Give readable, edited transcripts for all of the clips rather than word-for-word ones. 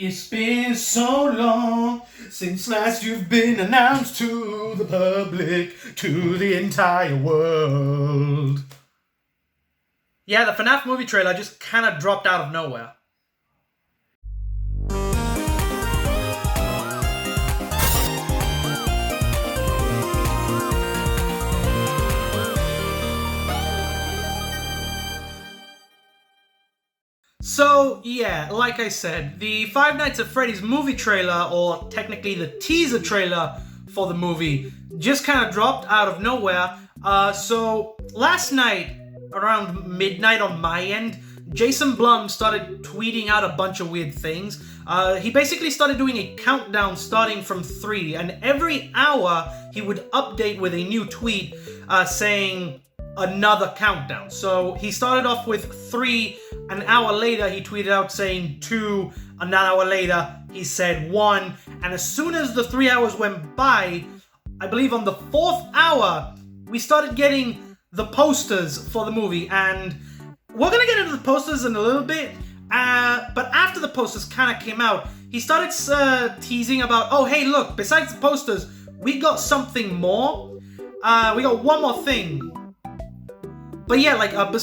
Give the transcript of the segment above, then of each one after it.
It's been so long since last you've been announced to the public, to the entire world. Yeah, the FNAF movie trailer just kind of dropped out of nowhere. So, yeah, like I said, the Five Nights at Freddy's movie trailer, or technically the teaser trailer for the movie, just kind of dropped out of nowhere. So, last night, around midnight on my end, Jason Blum started tweeting out a bunch of weird things. He basically started doing a countdown starting from 3, and every hour he would update with a new tweet saying another countdown. So he started off with 3, an hour later he tweeted out saying 2, an hour later he said 1, and as soon as the 3 hours went by, I believe on the 4th hour, we started getting the posters for the movie, and we're gonna get into the posters in a little bit, but after the posters kind of came out, he started teasing about, oh hey look, besides the posters, we got something more, we got one more thing. But yeah, like, and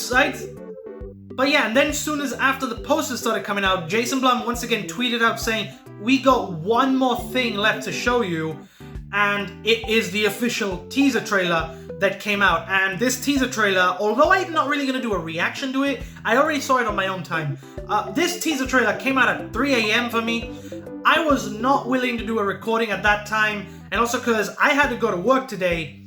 then as soon as after the posters started coming out, Jason Blum once again tweeted out saying, we got one more thing left to show you, and it is the official teaser trailer that came out. And this teaser trailer, although I'm not really going to do a reaction to it, I already saw it on my own time. This teaser trailer came out at 3 a.m. for me. I was not willing to do a recording at that time, and also because I had to go to work today.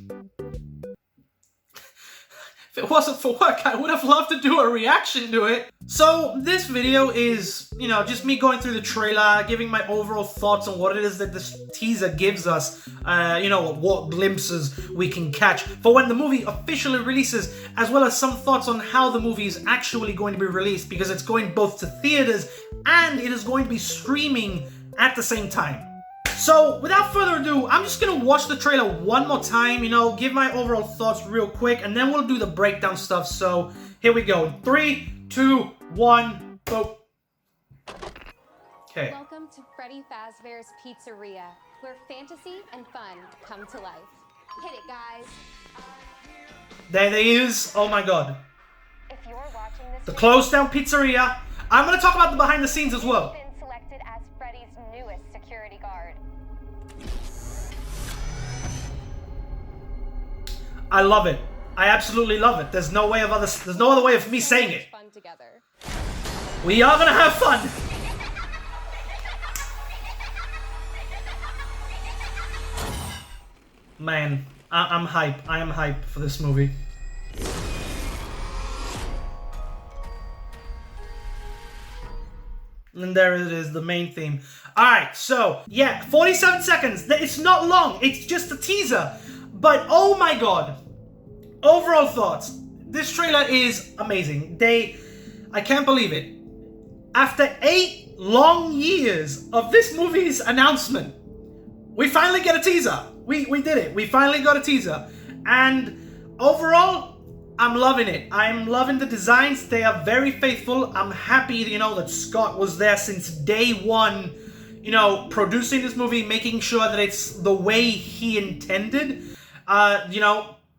If it wasn't for work, I would have loved to do a reaction to it. So this video is, just me going through the trailer, giving my overall thoughts on what it is that this teaser gives us, what glimpses we can catch for when the movie officially releases, as well as some thoughts on how the movie is actually going to be released, because it's going both to theaters and it is going to be streaming at the same time. So, without further ado, I'm just gonna watch the trailer one more time, give my overall thoughts real quick, and then we'll do the breakdown stuff. So, here we go. 3, 2, 1, go. Okay. Welcome to Freddy Fazbear's Pizzeria, where fantasy and fun come to life. Hit it, guys. There he is. Oh my god. If you're watching this, the closed down pizzeria. I'm gonna talk about the behind the scenes as well. You've been selected as Freddy's newest security guard. I love it. I absolutely love it. There's no other way of me saying it. Fun together. We are gonna have fun. Man, I'm hype. I am hype for this movie. And there it is, the main theme. Alright, so, yeah, 47 seconds. It's not long. It's just a teaser. But, oh my god. Overall thoughts. This trailer is amazing. I can't believe it. After 8 long years of this movie's announcement, we finally get a teaser. We did it. We finally got a teaser. And overall, I'm loving it. I'm loving the designs. They are very faithful. I'm happy, that Scott was there since day one, producing this movie, making sure that it's the way he intended.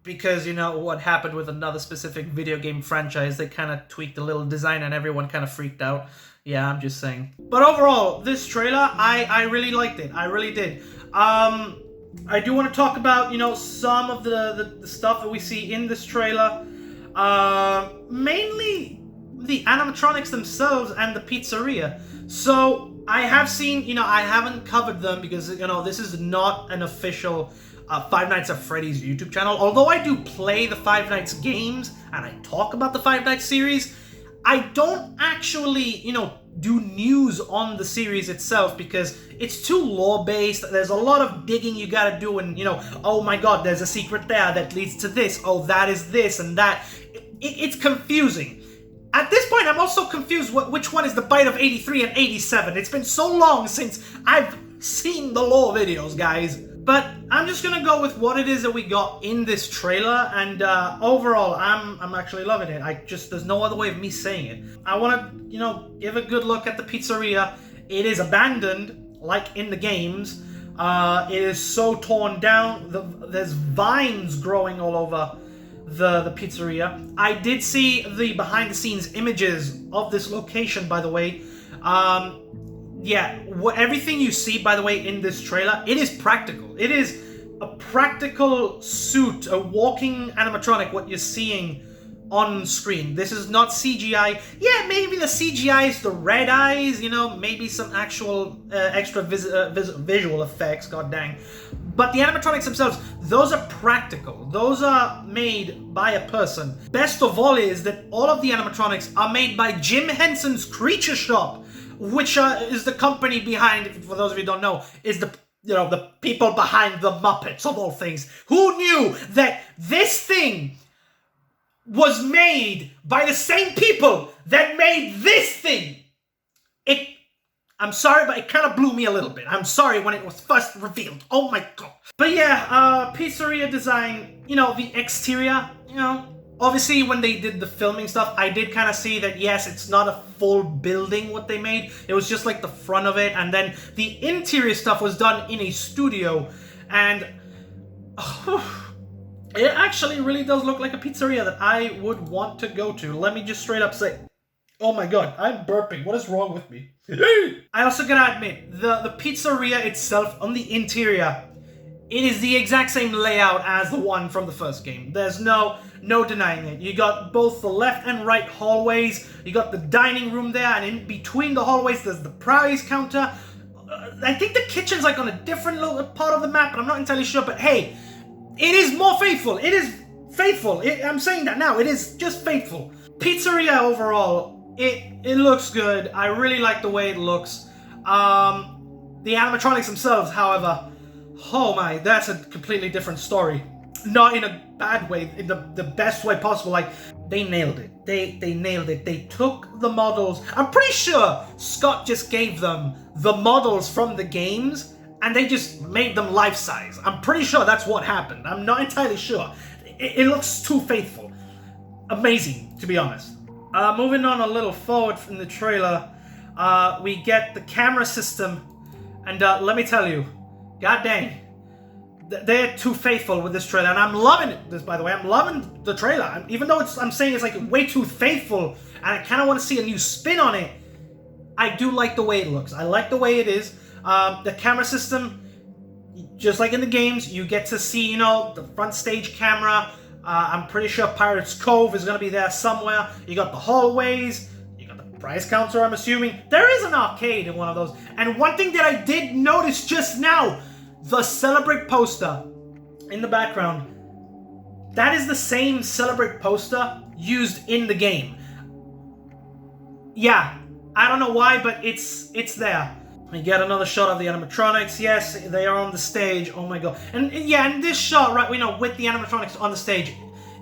Because, what happened with another specific video game franchise, they kind of tweaked a little design and everyone kind of freaked out. Yeah, I'm just saying. But overall, this trailer, I really liked it. I really did. I do want to talk about, some of the stuff that we see in this trailer. Mainly the animatronics themselves and the pizzeria. So, I have seen, I haven't covered them because, this is not an official Five Nights at Freddy's YouTube channel. Although I do play the Five Nights games and I talk about the Five Nights series, I don't actually, do news on the series itself because it's too lore-based. There's a lot of digging you gotta do and, oh my god, there's a secret there that leads to this. Oh, that is this and that. It's confusing. At this point, I'm also confused which one is the Bite of 83 and 87. It's been so long since I've seen the lore videos, guys. But I'm just gonna go with what it is that we got in this trailer, and overall, I'm actually loving it. There's no other way of me saying it. I want to, give a good look at the pizzeria. It is abandoned, like in the games. It is so torn down. There's vines growing all over the pizzeria. I did see the behind-the-scenes images of this location, by the way. Yeah, everything you see, by the way, in this trailer, it is practical. It is a practical suit, a walking animatronic, what you're seeing on screen. This is not CGI. Yeah, maybe the CGI is the red eyes, you know, maybe some actual extra visual effects, god dang. But the animatronics themselves, those are practical. Those are made by a person. Best of all is that all of the animatronics are made by Jim Henson's Creature Shop, which is the company behind, for those of you who don't know, is the people behind the Muppets, of all things. Who knew that this thing was made by the same people that made this thing? I'm sorry, but it kind of blew me a little bit. I'm sorry when it was first revealed. Oh my god. But yeah, pizzeria design, you know, the exterior, you know, obviously when they did the filming stuff, I did kind of see that, yes, it's not a full building what they made. It was just like the front of it, and then the interior stuff was done in a studio, and it actually really does look like a pizzeria that I would want to go to. Let me just straight up say, oh my god, I'm burping. What is wrong with me? I also gotta admit, the pizzeria itself on the interior, it is the exact same layout as the one from the first game. There's no denying it. You got both the left and right hallways. You got the dining room there, and in between the hallways, there's the prize counter. I think the kitchen's like on a different little part of the map, but I'm not entirely sure. But hey, it is more faithful. It is faithful. I'm saying that now. It is just faithful. Pizzeria overall, it looks good. I really like the way it looks. The animatronics themselves, however, oh my, that's a completely different story. Not in a bad way, in the best way possible. Like, they nailed it. They nailed it. They took the models. I'm pretty sure Scott just gave them the models from the games and they just made them life-size. I'm pretty sure that's what happened. I'm not entirely sure. It looks too faithful. Amazing, to be honest. Moving on a little forward from the trailer, we get the camera system, and let me tell you, god dang, they're too faithful with this trailer, and I'm loving this, by the way. I'm loving the trailer, even though I'm saying it's like way too faithful, and I kind of want to see a new spin on it. I do like the way it looks. I like the way it is. The camera system, just like in the games, you get to see, you know, the front stage camera. I'm pretty sure Pirates Cove is going to be there somewhere. You got the hallways. You got the prize counter, I'm assuming. There is an arcade in one of those. And one thing that I did notice just now, the Celebrate poster in the background. That is the same Celebrate poster used in the game. Yeah, I don't know why, but it's there. We get another shot of the animatronics. Yes, they are on the stage. Oh my god. And yeah, in this shot, right, you know, with the animatronics on the stage,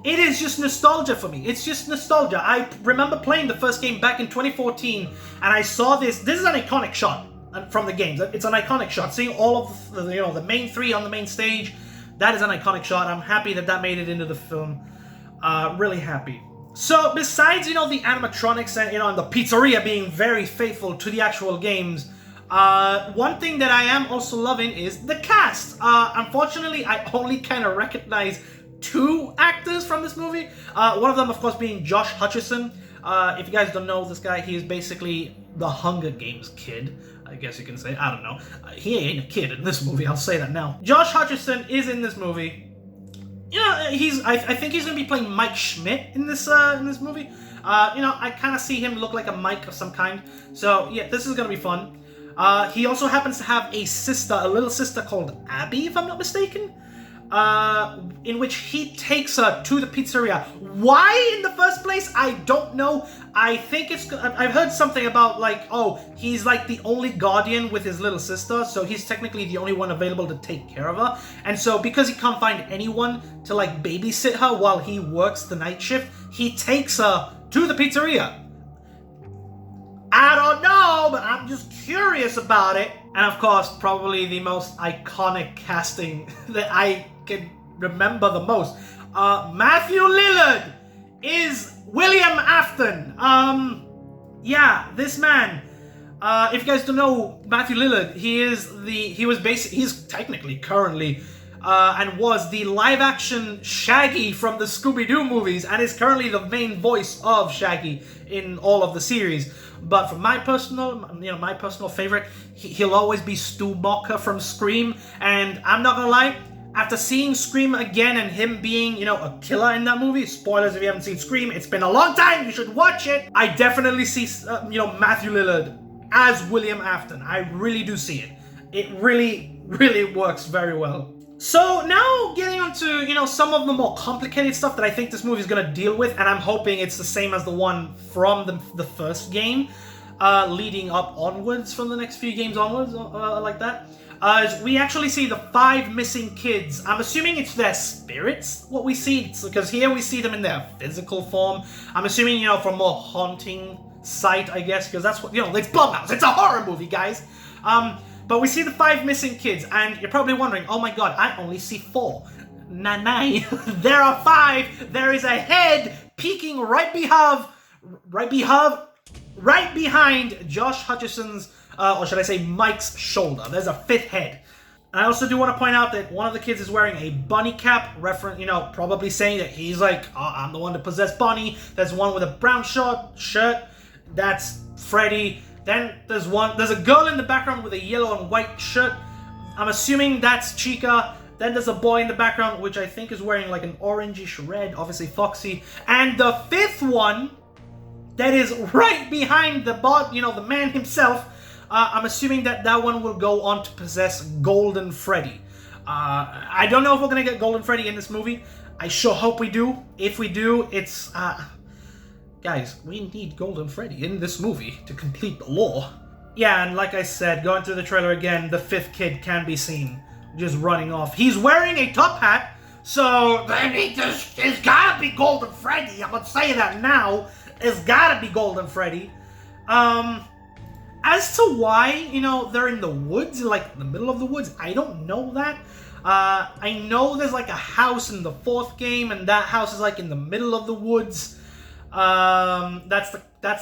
it is just nostalgia for me. It's just nostalgia. I remember playing the first game back in 2014, and I saw this. This is an iconic shot from the games. It's an iconic shot. Seeing all of the, you know, the main three on the main stage, that is an iconic shot. I'm happy that that made it into the film. Really happy. So besides, you know, the animatronics and, you know, and the pizzeria being very faithful to the actual games, one thing that I am also loving is the cast. Unfortunately, I only kind of recognize two actors from this movie. One of them, of course, being Josh Hutcherson. If you guys don't know this guy, he is basically the Hunger Games kid, I guess you can say. I don't know. He ain't a kid in this movie, I'll say that now. Josh Hutcherson is in this movie. You know, I think he's gonna be playing Mike Schmidt in this movie. You know, I kind of see him look like a Mike of some kind. So yeah, this is gonna be fun. He also happens to have a little sister called Abby, if I'm not mistaken, in which he takes her to the pizzeria. Why in the first place? I don't know. I think I've heard something about, like, oh, he's like the only guardian with his little sister, so he's technically the only one available to take care of her. And so because he can't find anyone to, like, babysit her while he works the night shift, he takes her to the pizzeria. I don't know, but I'm just curious about it. And of course, probably the most iconic casting that I can remember the most. Matthew Lillard is William Afton. Yeah, this man. If you guys don't know, Matthew Lillard, he's technically currently and was the live-action Shaggy from the Scooby-Doo movies, and is currently the main voice of Shaggy in all of the series. But for my personal favorite, he'll always be Stu Macher from Scream. And I'm not gonna lie, after seeing Scream again and him being, a killer in that movie, spoilers if you haven't seen Scream, it's been a long time, you should watch it. I definitely see, Matthew Lillard as William Afton. I really do see it. It really, really works very well. So now getting on to, some of the more complicated stuff that I think this movie is going to deal with, and I'm hoping it's the same as the one from the first game, leading up onwards from the next few games onwards, like that. Is we actually see the 5 missing kids. I'm assuming it's their spirits, what we see, because here we see them in their physical form. I'm assuming, for more haunting sight, I guess, because that's what, it's Blumhouse. It's a horror movie, guys. But we see the 5 missing kids, and you're probably wondering, oh my god, I only see 4. Nah. There are 5. There is a head peeking right behind Josh Hutcherson's, or should I say Mike's shoulder. There's a 5th head. And I also do want to point out that one of the kids is wearing a bunny cap, probably saying that he's like, oh, I'm the one to possess Bunny. There's one with a brown shirt. That's Freddy. Then there's a girl in the background with a yellow and white shirt. I'm assuming that's Chica. Then there's a boy in the background, which I think is wearing like an orangish red, obviously Foxy. And the 5th one, that is right behind the man himself, I'm assuming that one will go on to possess Golden Freddy. I don't know if we're going to get Golden Freddy in this movie. I sure hope we do. If we do, it's... Guys, we need Golden Freddy in this movie to complete the lore. Yeah, and like I said, going through the trailer again, the 5th kid can be seen just running off. He's wearing a top hat, so it's gotta be Golden Freddy. I'm gonna say that now. It's gotta be Golden Freddy. As to why, they're in the woods, like the middle of the woods, I don't know that. I know there's like a house in the 4th game, and that house is like in the middle of the woods. That's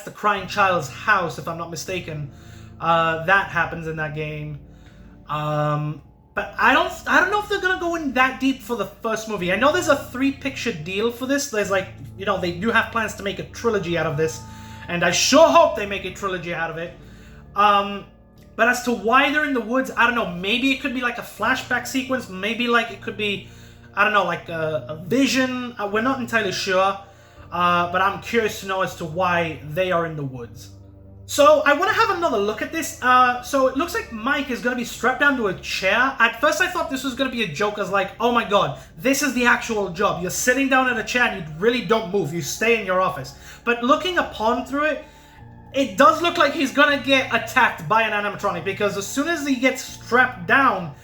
the crying child's house, if I'm not mistaken. That happens in that game. But I don't know if they're gonna go in that deep for the first movie. I know there's a 3-picture deal for this. There's like, they do have plans to make a trilogy out of this, and I sure hope they make a trilogy out of it. But as to why they're in the woods, I don't know. Maybe it could be like a flashback sequence. Maybe like it could be, I don't know, like a vision. We're not entirely sure. But I'm curious to know as to why they are in the woods. So I want to have another look at this. So it looks like Mike is going to be strapped down to a chair. At first I thought this was going to be a joke as like, oh my god, this is the actual job. You're sitting down in a chair and you really don't move. You stay in your office. But looking upon through it, it does look like he's going to get attacked by an animatronic, because as soon as he gets strapped down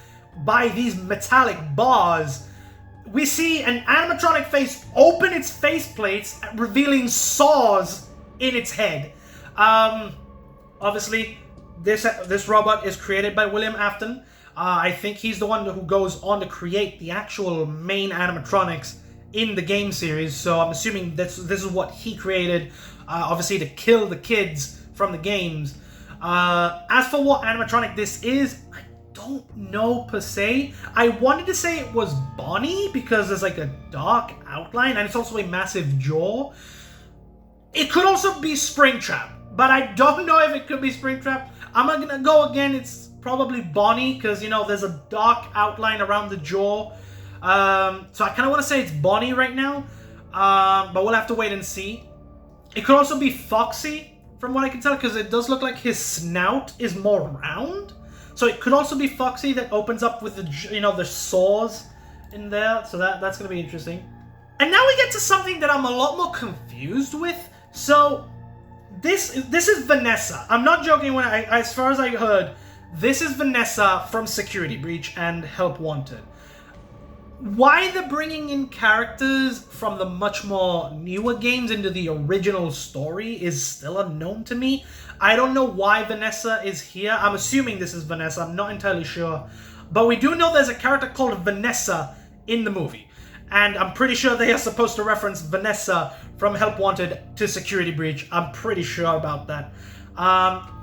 by these metallic bars, we see an animatronic face open its faceplates, revealing saws in its head. Obviously, this robot is created by William Afton. I think he's the one who goes on to create the actual main animatronics in the game series. So I'm assuming this is what he created, obviously to kill the kids from the games. As for what animatronic this is, I don't know per se. I wanted to say it was Bonnie because there's like a dark outline and it's also a massive jaw. It could also be Springtrap, but I don't know if it could be Springtrap. I'm gonna go again, it's probably Bonnie because, there's a dark outline around the jaw. So I kind of want to say it's Bonnie right now, but we'll have to wait and see. It could also be Foxy, from what I can tell, because it does look like his snout is more round. So it could also be Foxy that opens up with the saws in there. So that's going to be interesting. And now we get to something that I'm a lot more confused with. So this is Vanessa. I'm not joking when as far as I heard, this is Vanessa from Security Breach and Help Wanted. Why they're bringing in characters from the much more newer games into the original story is still unknown to me. I don't know why Vanessa is here. I'm assuming this is Vanessa. I'm not entirely sure. But we do know there's a character called Vanessa in the movie. And I'm pretty sure they are supposed to reference Vanessa from Help Wanted to Security Breach. I'm pretty sure about that.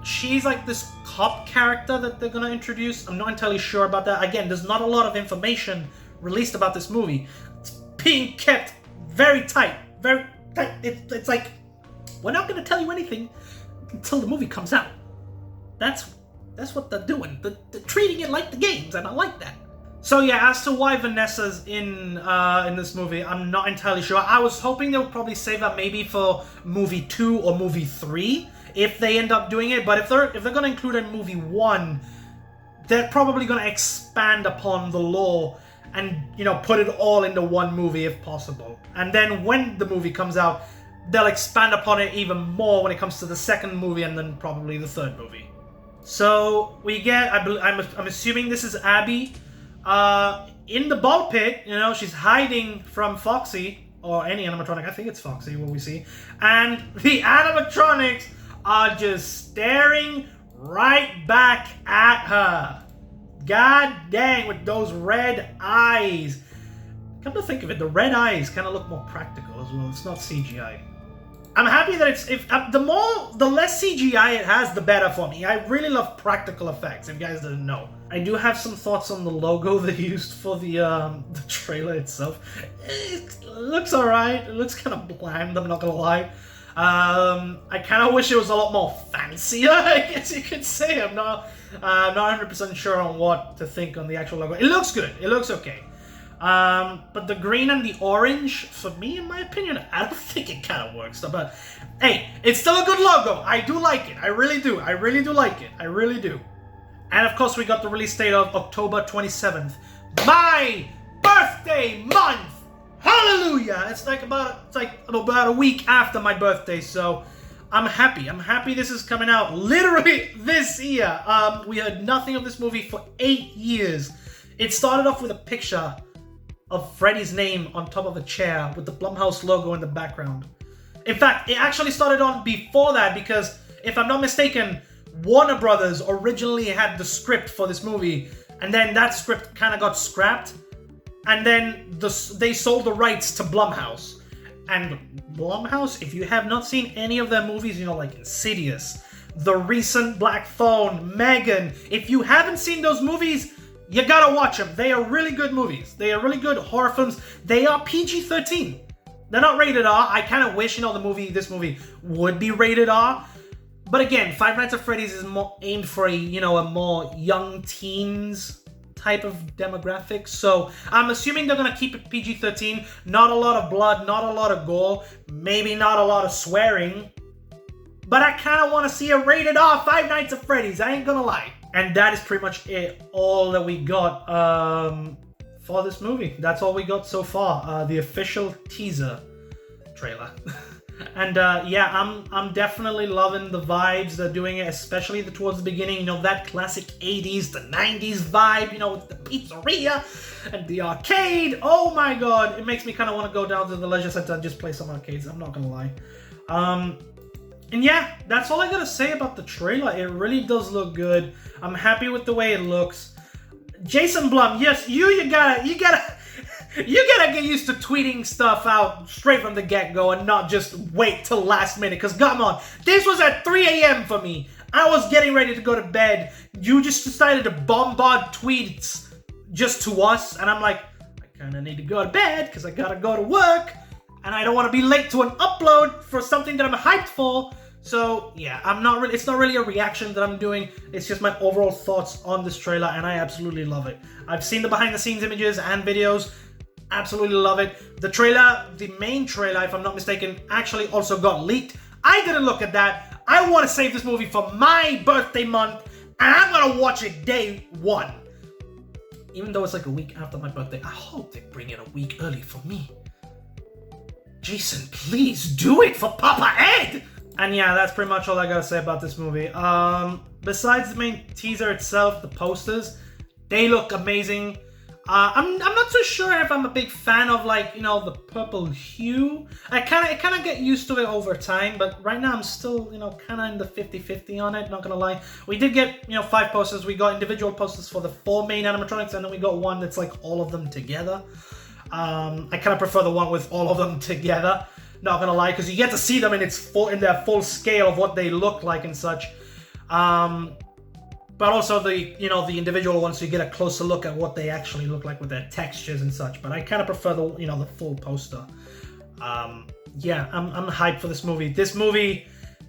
She's like this cop character that they're gonna introduce. I'm not entirely sure about that. Again, there's not a lot of information released about this movie. It's being kept very tight, very tight. It's like, we're not gonna tell you anything until the movie comes out. That's what they're doing. They're treating it like the games, and I like that. So yeah, as to why Vanessa's in this movie, I'm not entirely sure. I was hoping they would probably save that maybe for movie 2 or movie 3 if they end up doing it. But if they're gonna include it in movie 1, they're probably gonna expand upon the lore and, you know, put it all into one movie if possible. And then when the movie comes out, they'll expand upon it even more when it comes to the second movie and then probably the third movie. So we get, I'm assuming this is Abby in the ball pit. You know, she's hiding from Foxy or any animatronic. I think it's Foxy what we see, and the animatronics are just staring right back at her. God dang, with those red eyes. Come to think of it, the red eyes kind of look more practical as well. It's not CGI. I'm happy that the less CGI it has, the better for me. I really love practical effects, if you guys didn't know. I do have some thoughts on the logo they used for the trailer itself. It looks alright. It looks kind of bland, I'm not gonna lie. I kind of wish it was a lot more fancier, I guess you could say. I'm not 100% sure on what to think on the actual logo. It looks good. It looks okay. But the green and the orange, for me, in my opinion, I don't think it kind of works. But hey, it's still a good logo. I do like it. I really do. I really do like it. I really do. And of course, we got the release date of October 27th. My birthday month! Hallelujah! It's like about a week after my birthday, so I'm happy. I'm happy this is coming out literally this year. We heard nothing of this movie for 8 years. It started off with a picture of Freddy's name on top of a chair with the Blumhouse logo in the background. In fact, it actually started on before that because, if I'm not mistaken, Warner Brothers originally had the script for this movie, and then that script kind of got scrapped, and then they sold the rights to Blumhouse. And Blumhouse, if you have not seen any of their movies, you know, like Insidious, the recent Black Phone, Megan, if you haven't seen those movies, you gotta watch them. They are really good movies. They are really good horror films. They are PG-13. They're not rated R. I kind of wish, you know, this movie would be rated R. But again, Five Nights at Freddy's is more aimed for a more young teens type of demographic. So I'm assuming they're gonna keep it PG-13. Not a lot of blood, not a lot of gore, maybe not a lot of swearing. But I kind of want to see a rated R Five Nights at Freddy's. I ain't gonna lie. And that is pretty much it. All that we got for this movie. That's all we got so far. The official teaser trailer. And yeah, I'm definitely loving the vibes they're doing it, especially towards the beginning. You know, that classic 80s to 90s vibe. You know, with the pizzeria and the arcade. Oh my god, it makes me kind of want to go down to the leisure center and just play some arcades. I'm not gonna lie. And yeah, that's all I gotta say about the trailer. It really does look good. I'm happy with the way it looks. Jason Blum, yes, you gotta get used to tweeting stuff out straight from the get-go and not just wait till last minute. Cause come on, this was at 3 a.m. for me. I was getting ready to go to bed. You just decided to bombard tweets just to us, and I'm like, I kind of need to go to bed because I gotta go to work. And I don't want to be late to an upload for something that I'm hyped for. So yeah, it's not really a reaction that I'm doing. It's just my overall thoughts on this trailer, and I absolutely love it. I've seen the behind the scenes images and videos. Absolutely love it. The trailer, the main trailer, if I'm not mistaken, actually also got leaked. I didn't look at that. I want to save this movie for my birthday month, and I'm going to watch it day one. Even though it's like a week after my birthday, I hope they bring it a week early for me. Jason, please do it for Papa Ed! And yeah, that's pretty much all I gotta say about this movie. Besides the main teaser itself, the posters, they look amazing. I'm not so sure if I'm a big fan of, like, you know, the purple hue. I kind of get used to it over time, but right now I'm still, you know, kind of in the 50-50 on it, not gonna lie. We did get, you know, 5 posters. We got individual posters for the 4 main animatronics, and then we got one that's like all of them together. I kind of prefer the one with all of them together. Not gonna lie, because you get to see them in their full scale of what they look like and such. But also the individual ones, so you get a closer look at what they actually look like with their textures and such. But I kind of prefer the full poster. Yeah, I'm hyped for this movie. This movie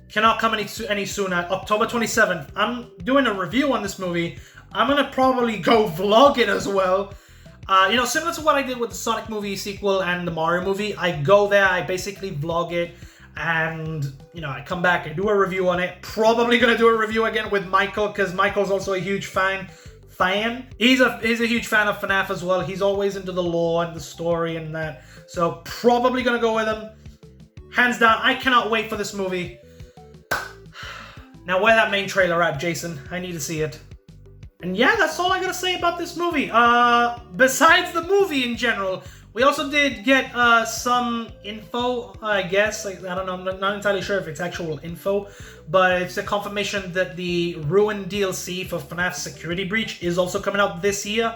cannot come any sooner. October 27th. I'm doing a review on this movie. I'm gonna probably go vlog it as well. Similar to what I did with the Sonic movie sequel and the Mario movie. I go there, I basically vlog it, and I come back and do a review on it. Probably gonna do a review again with Michael, because Michael's also a huge fan. He's a huge fan of FNAF as well. He's always into the lore and the story and that. So probably gonna go with him. Hands down, I cannot wait for this movie. Now, where that main trailer at, Jason? I need to see it. And yeah, that's all I gotta say about this movie. Besides the movie in general, we also did get some info, I guess. I don't know, I'm not entirely sure if it's actual info, but it's a confirmation that the Ruin DLC for FNAF Security Breach is also coming out this year.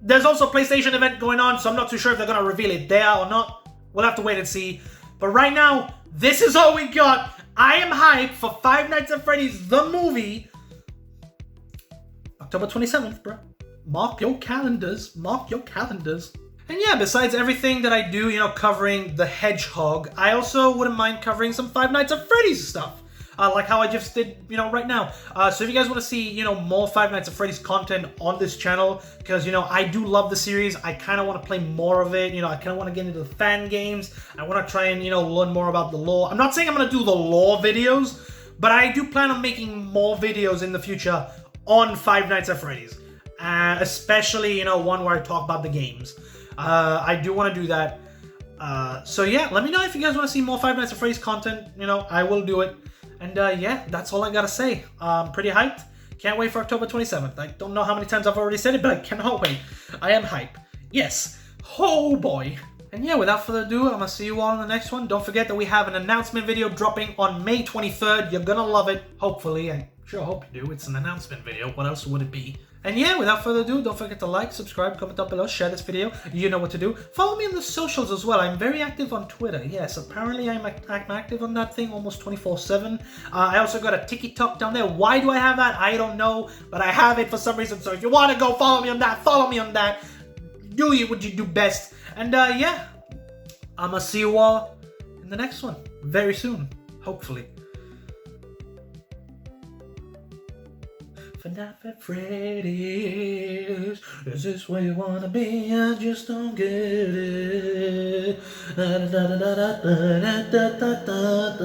There's also a PlayStation event going on, so I'm not too sure if they're gonna reveal it there or not. We'll have to wait and see. But right now, this is all we got. I am hyped for Five Nights at Freddy's, the movie. October 27th, bro. Mark your calendars. Mark your calendars. And yeah, besides everything that I do, covering the Hedgehog, I also wouldn't mind covering some Five Nights at Freddy's stuff. Like how I just did, right now. So if you guys want to see, more Five Nights at Freddy's content on this channel, because, I do love the series. I kind of want to play more of it. I kind of want to get into the fan games. I want to try and, learn more about the lore. I'm not saying I'm going to do the lore videos, but I do plan on making more videos in the future on Five Nights at Freddy's. Especially, one where I talk about the games. I do want to do that. So yeah, let me know if you guys want to see more Five Nights at Freddy's content. I will do it. And yeah, that's all I gotta say. Pretty hyped. Can't wait for October 27th. I don't know how many times I've already said it, but I cannot wait. I am hype. Yes. Oh boy. And yeah, without further ado, I'm gonna see you all in the next one. Don't forget that we have an announcement video dropping on May 23rd. You're gonna love it. Hopefully. I sure hope you do. It's an announcement video. What else would it be? And yeah, without further ado, don't forget to like, subscribe, comment down below, share this video. You know what to do. Follow me on the socials as well. I'm very active on Twitter. Yes, apparently I'm active on that thing almost 24/7. I also got a TikTok down there. Why do I have that? I don't know, but I have it for some reason. So if you want to go follow me on that, follow me on that. Do what you do best. And yeah, I'm going to see you all in the next one very soon, hopefully. FNAF at Freddy's, is this where you wanna be? I just don't get it. Da, da, da, da, da, da, da, da, da, da, da.